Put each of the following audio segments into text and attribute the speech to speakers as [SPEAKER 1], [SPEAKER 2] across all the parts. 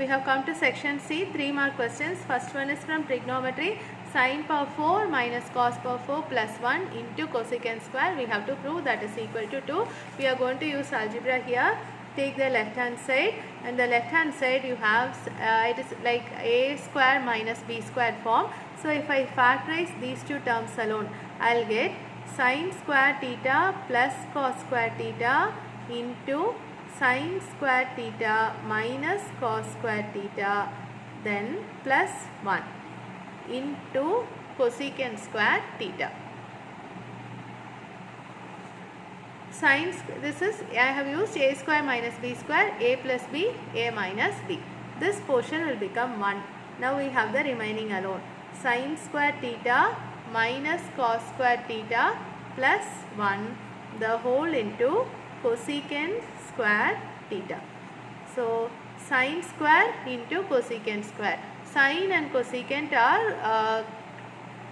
[SPEAKER 1] we have come to section C, 3 mark questions. First one is from trigonometry. Sin power 4 minus cos power 4 plus 1 into cosecant square. We have to prove that is equal to 2. We are going to use algebra here. Take the left hand side, and the left hand side you have it is like a square minus b square form. So if I factorize these two terms alone, I'll get sin square theta plus cos square theta into sin square theta minus cos square theta, then plus 1 into cosecant square theta. Sin, this is, I have used a square minus b square, a plus b, a minus b. This portion will become 1. Now we have the remaining alone. Sin square theta minus cos square theta plus 1, the whole into cosecant square theta. So sin square into cosecant square. Sin and cosecant are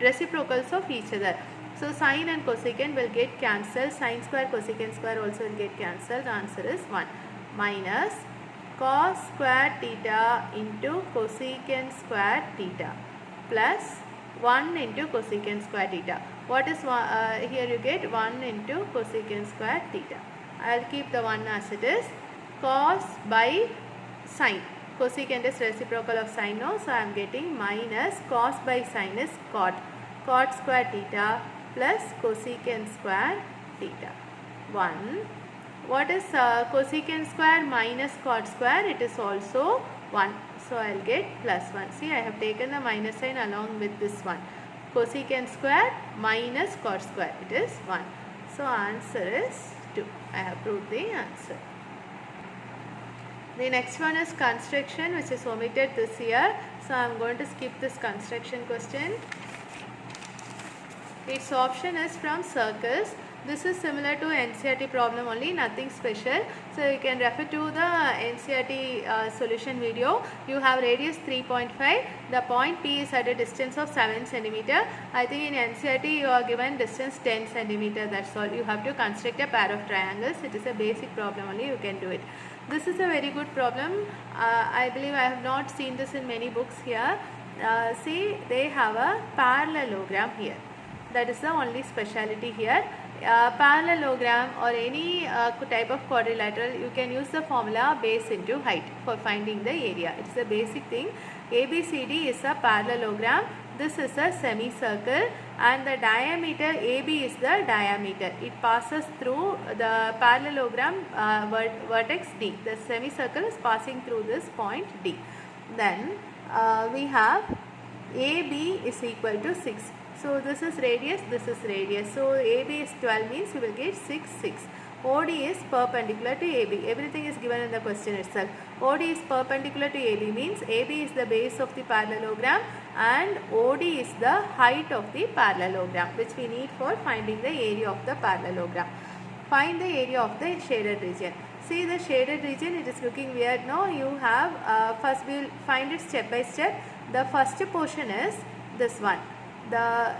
[SPEAKER 1] reciprocals of each other. So sin and cosecant will get cancelled. Sin square, cosecant square also will get cancelled. The answer is 1 minus cos square theta into cosecant square theta plus 1 into cosecant square theta. What is here you get 1 into cosecant square theta. I will keep the 1 as it is. Cos by sin. Cosecant is reciprocal of sin now. So I am getting minus cos by sin is cot. Cot square theta plus cosecant square theta. 1. What is cosecant square minus cot square? It is also 1. So I will get plus 1. See, I have taken the minus sign along with this one. Cosecant square minus cot square. It is 1. So answer is 2. I have proved the answer. The next one is construction, which is omitted this year. So I am going to skip this construction question. Its option is from circles. This is similar to NCERT problem only, nothing special. So you can refer to the NCERT solution video. You have radius 3.5. The point P is at a distance of 7 cm. I think in NCERT you are given distance 10 cm. That's all. You have to construct a pair of triangles. It is a basic problem only. You can do it. This is a very good problem. I believe I have not seen this in many books here. See, they have a parallelogram here. That is the only speciality here. Parallelogram or any type of quadrilateral, you can use the formula base into height for finding the area. It's a basic thing. ABCD is a parallelogram. This is a semicircle and the diameter AB is the diameter. It passes through the parallelogram vertex D. The semicircle is passing through this point D. Then we have AB is equal to 6. So this is radius, this is radius. So AB is 12 means you will get 6, 6. OD is perpendicular to AB. Everything is given in the question itself. OD is perpendicular to AB means AB is the base of the parallelogram and OD is the height of the parallelogram, which we need for finding the area of the parallelogram. Find the area of the shaded region. See the shaded region, it is looking weird. No, you have, first we will find it step by step. The first portion is this one. The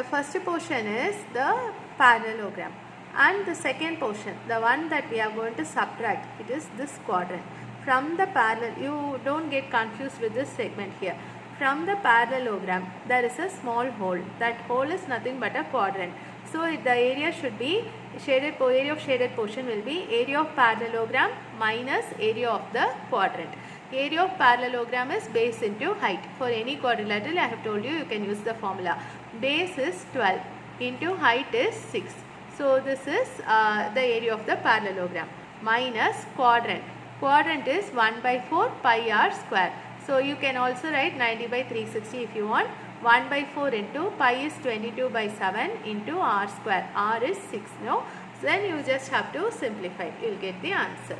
[SPEAKER 1] first portion is the parallelogram and the second portion, the one that we are going to subtract, it is this quadrant. From the parallel, you don't get confused with this segment here. From the parallelogram, there is a small hole. That hole is nothing but a quadrant. So the area should be area of shaded portion will be area of parallelogram minus area of the quadrant. Area of parallelogram is base into height. For any quadrilateral, I have told you, you can use the formula. Base is 12 into height is 6. So this is the area of the parallelogram minus quadrant. Quadrant is 1 by 4 pi r square. So you can also write 90 by 360 if you want. 1 by 4 into pi is 22 by 7 into r square. R is 6. No? So then you just have to simplify. You will get the answer.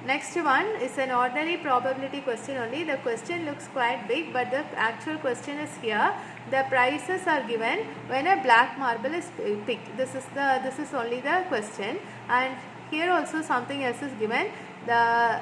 [SPEAKER 1] Next one is an ordinary probability question only. The question looks quite big, but the actual question is here. The prices are given when a black marble is picked. This is only the question, and here also something else is given. The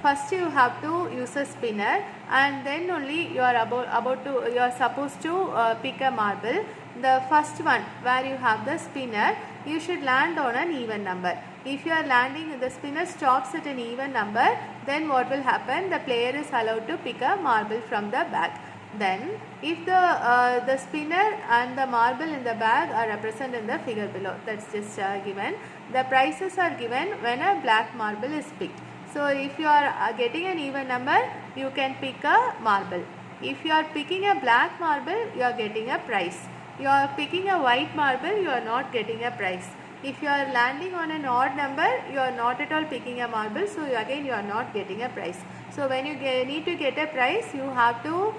[SPEAKER 1] first you have to use a spinner, and then only you are supposed to pick a marble. The first one where you have the spinner, you should land on an even number. If you are landing, the spinner stops at an even number, then what will happen? The player is allowed to pick a marble from the bag. Then if the spinner and the marble in the bag are represented in the figure below, that's just given. The prizes are given when a black marble is picked. So if you are getting an even number, you can pick a marble. If you are picking a black marble, you are getting a prize. You are picking a white marble, you are not getting a prize. If you are landing on an odd number, you are not at all picking a marble, so again you are not getting a prize. So when you need to get a prize, you have to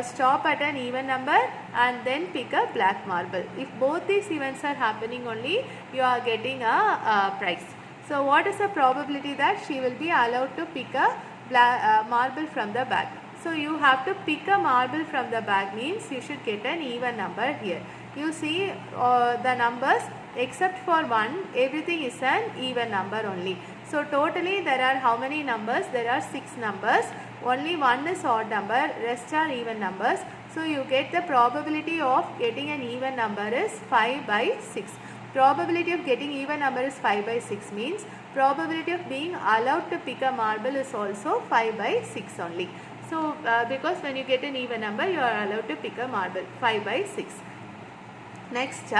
[SPEAKER 1] stop at an even number and then pick a black marble. If both these events are happening only, you are getting a prize. So what is the probability that she will be allowed to pick a marble from the bag? So you have to pick a marble from the bag means you should get an even number here. You see the numbers except for 1, everything is an even number only. So totally there are how many numbers? There are 6 numbers. Only 1 is odd number, rest are even numbers. So you get the probability of getting an even number is 5 by 6. Probability of getting even number is 5 by 6 means probability of being allowed to pick a marble is also 5 by 6 only. So because when you get an even number, you are allowed to pick a marble 5 by 6. Next,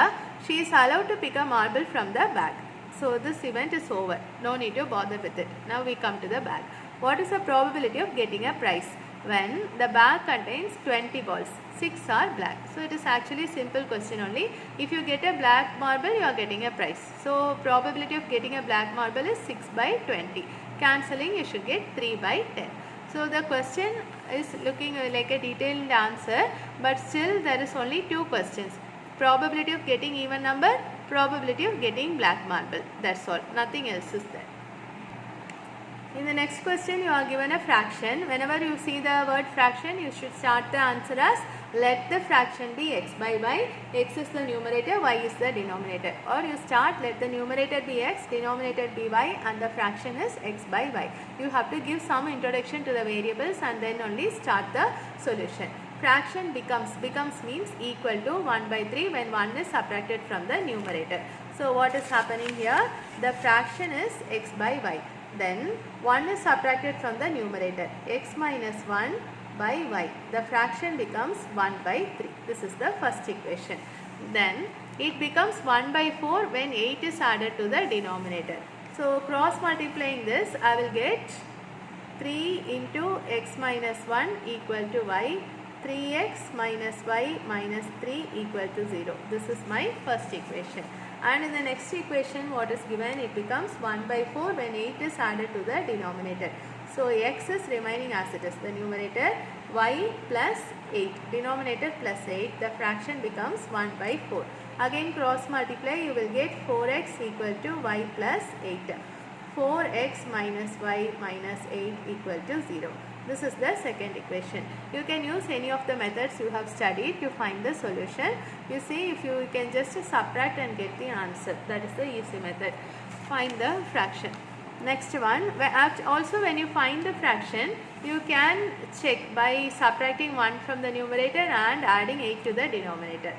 [SPEAKER 1] she is allowed to pick a marble from the bag. So this event is over. No need to bother with it. Now we come to the bag. What is the probability of getting a prize? When the bag contains 20 balls, 6 are black. So it is actually a simple question only. If you get a black marble, you are getting a prize. So probability of getting a black marble is 6 by 20. Cancelling, you should get 3 by 10. So the question is looking like a detailed answer, but still there is only 2 questions. Probability of getting even number, probability of getting black marble. That's all. Nothing else is there. In the next question, you are given a fraction. Whenever you see the word fraction, you should start the answer as let the fraction be x by y. X is the numerator, y is the denominator. Or you start let the numerator be x, denominator be y, and the fraction is x by y. You have to give some introduction to the variables and then only start the solution. Fraction becomes means equal to 1 by 3 when 1 is subtracted from the numerator. So what is happening here? The fraction is x by y. Then 1 is subtracted from the numerator, x minus 1 by y. The fraction becomes 1 by 3. This is the first equation. Then it becomes 1 by 4 when 8 is added to the denominator. So cross multiplying this, I will get 3 into x minus 1 equal to y. 3x minus y minus 3 equal to 0. This is my first equation. And in the next equation, what is given? It becomes 1 by 4 when 8 is added to the denominator. So x is remaining as it is, the numerator, y plus 8, denominator plus 8, the fraction becomes 1 by 4. Again cross multiply, you will get 4x equal to y plus 8. 4x minus y minus 8 equal to 0. This is the second equation. You can use any of the methods you have studied to find the solution. You see, if you can just subtract and get the answer. That is the easy method. Find the fraction. Next one, also when you find the fraction, you can check by subtracting 1 from the numerator and adding 8 to the denominator.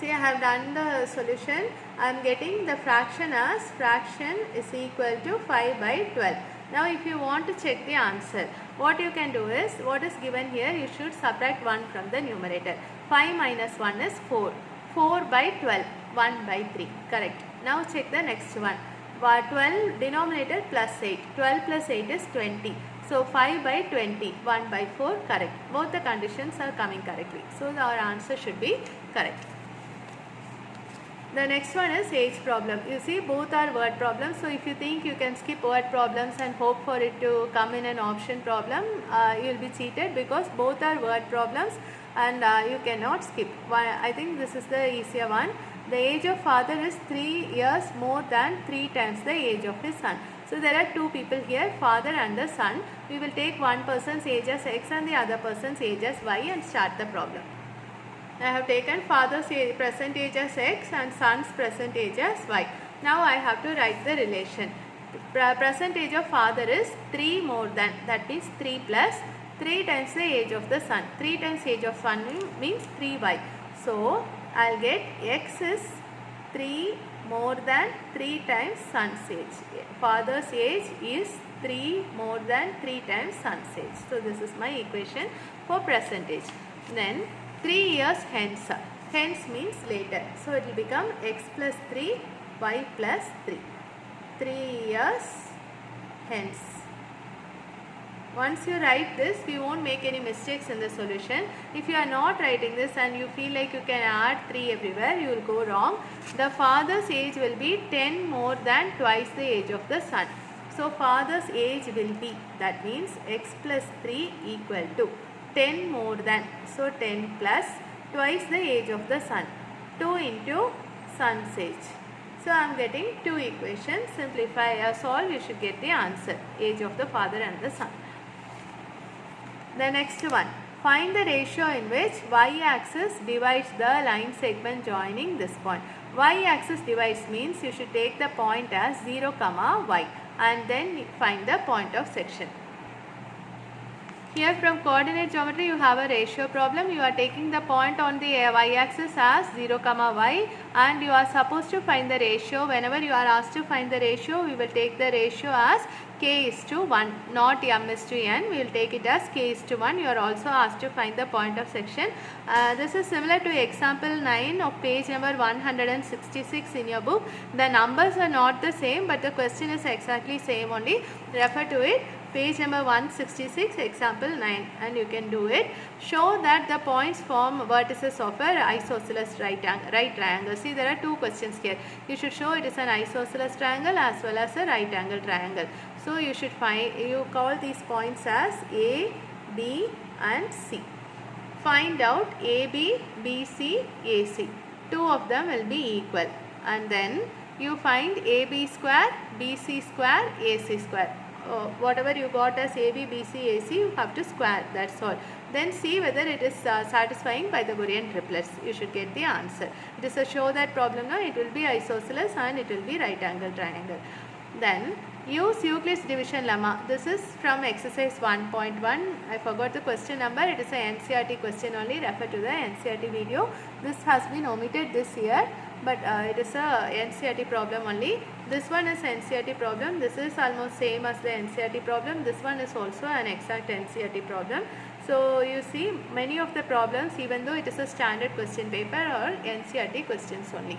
[SPEAKER 1] See, I have done the solution. I am getting the fraction as fraction is equal to 5 by 12. Now if you want to check the answer, what you can do is, what is given here, you should subtract 1 from the numerator. 5 minus 1 is 4. 4 by 12, 1 by 3. Correct. Now check the next one. 12 denominator plus 8. 12 plus 8 is 20. So 5 by 20, 1 by 4, correct. Both the conditions are coming correctly. So our answer should be correct. The next one is age problem. You see, both are word problems. So if you think you can skip word problems and hope for it to come in an option problem, you will be cheated because both are word problems and you cannot skip. I think this is the easier one. The age of father is 3 years more than 3 times the age of his son. So there are 2 people here, father and the son. We will take one person's age as x and the other person's age as y and start the problem. I have taken father's present age as x and son's present age as y. Now I have to write the relation. Present age of father is 3 more than, that means 3 plus 3 times the age of the son. 3 times age of son means 3y. So I'll get x is 3 more than 3 times son's age. Father's age is 3 more than 3 times son's age. So this is my equation for percentage. Then 3 years hence. Hence means later. So it will become x plus 3, y plus 3. 3 years hence. Once you write this, we won't make any mistakes in the solution. If you are not writing this and you feel like you can add 3 everywhere, you will go wrong. The father's age will be 10 more than twice the age of the son. So father's age will be, that means x plus 3 equal to 10 more than, so 10 plus twice the age of the son, 2 into son's age. So I am getting 2 equations. Simplify or solve, you should get the answer, age of the father and the son. The next one, find the ratio in which y-axis divides the line segment joining this point. Y-axis divides means you should take the point as 0, y and then find the point of section. Here from coordinate geometry you have a ratio problem. You are taking the point on the y-axis as 0, y and you are supposed to find the ratio. Whenever you are asked to find the ratio, we will take the ratio as k:1, not m:n. We will take it as k:1. You are also asked to find the point of section. This is similar to example 9 of page number 166 in your book. The numbers are not the same, but the question is exactly same only. Refer to it. Page number 166, example 9, and you can do it. Show that the points form vertices of an isosceles right triangle. See, there are 2 questions here. You should show it is an isosceles triangle as well as a right angle triangle. So you should you call these points as A, B and C. Find out AB, BC, AC. 2 of them will be equal, and then you find AB square, BC square, AC square. Whatever you got as AB, BC, AC, you have to square, that's all. Then see whether it is satisfying Pythagorean triplets. You should get the answer. It is a show that problem now. It will be isosceles and it will be right angle triangle. Then use Euclid's division lemma. This is from exercise 1.1. I forgot the question number. It is a NCERT question only. Refer to the NCERT video. This has been omitted this year, but it is a NCERT problem only. This one is NCERT problem. This is almost same as the NCERT problem. This one is also an exact NCERT problem. So you see, many of the problems, even though it is a standard question paper, are NCERT questions only.